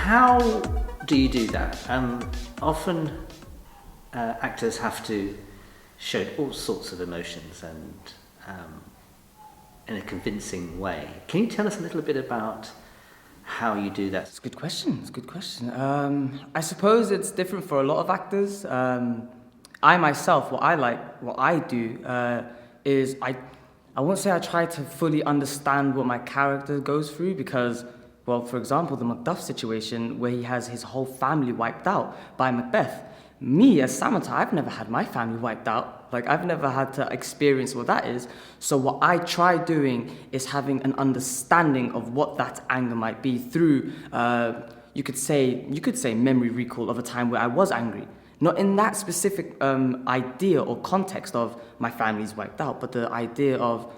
How do you do that? Often actors have to show all sorts of emotions and in a convincing way. Can you tell us a little bit about how you do that? It's a good question. I suppose it's different for a lot of actors. I myself, what I do is I won't say I try to fully understand what my character goes through because, well, for example, the Macduff situation where he has his whole family wiped out by Macbeth. Me, as Samater, I've never had my family wiped out. Like, I've never had to experience what that is. So what I try doing is having an understanding of what that anger might be through, you could say memory recall of a time where I was angry. Not in that specific idea or context of my family's wiped out, but the idea of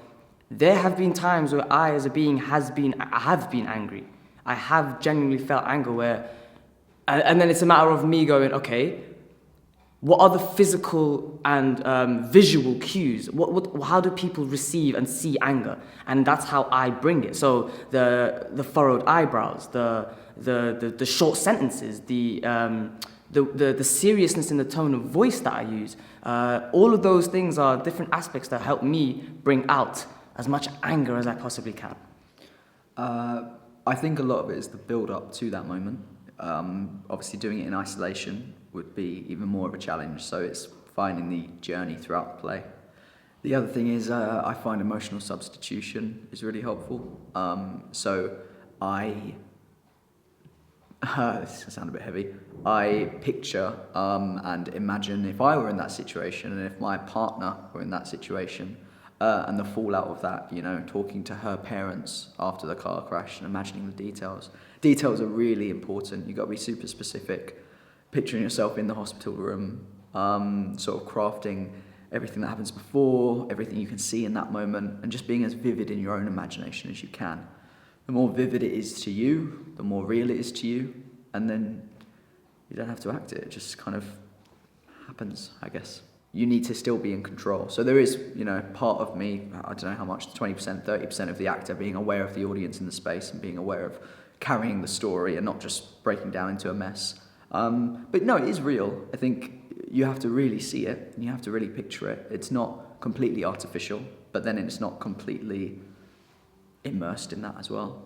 there have been times where I, as a being, have been angry. I have genuinely felt anger where, and then it's a matter of me going, okay, what are the physical and visual cues? How do people receive and see anger? And that's how I bring it. So the furrowed eyebrows, the short sentences, the seriousness in the tone of voice that I use, all of those things are different aspects that help me bring out as much anger as I possibly can. I think a lot of it is the build-up to that moment. Obviously, doing it in isolation would be even more of a challenge, so it's finding the journey throughout the play. The other thing is I find emotional substitution is really helpful. So I, this will sound a bit heavy, I picture and imagine if I were in that situation and if my partner were in that situation, and the fallout of that, you know, talking to her parents after the car crash and imagining the details. Details are really important. You've got to be super specific. Picturing yourself in the hospital room, sort of crafting everything that happens before, everything you can see in that moment, and just being as vivid in your own imagination as you can. The more vivid it is to you, the more real it is to you, and then you don't have to act it. It just kind of happens, I guess. You need to still be in control. So there is, you know, part of me, I don't know how much, 20%, 30% of the actor being aware of the audience in the space and being aware of carrying the story and not just breaking down into a mess. But no, it is real. I think you have to really see it and you have to really picture it. It's not completely artificial, but then it's not completely immersed in that as well.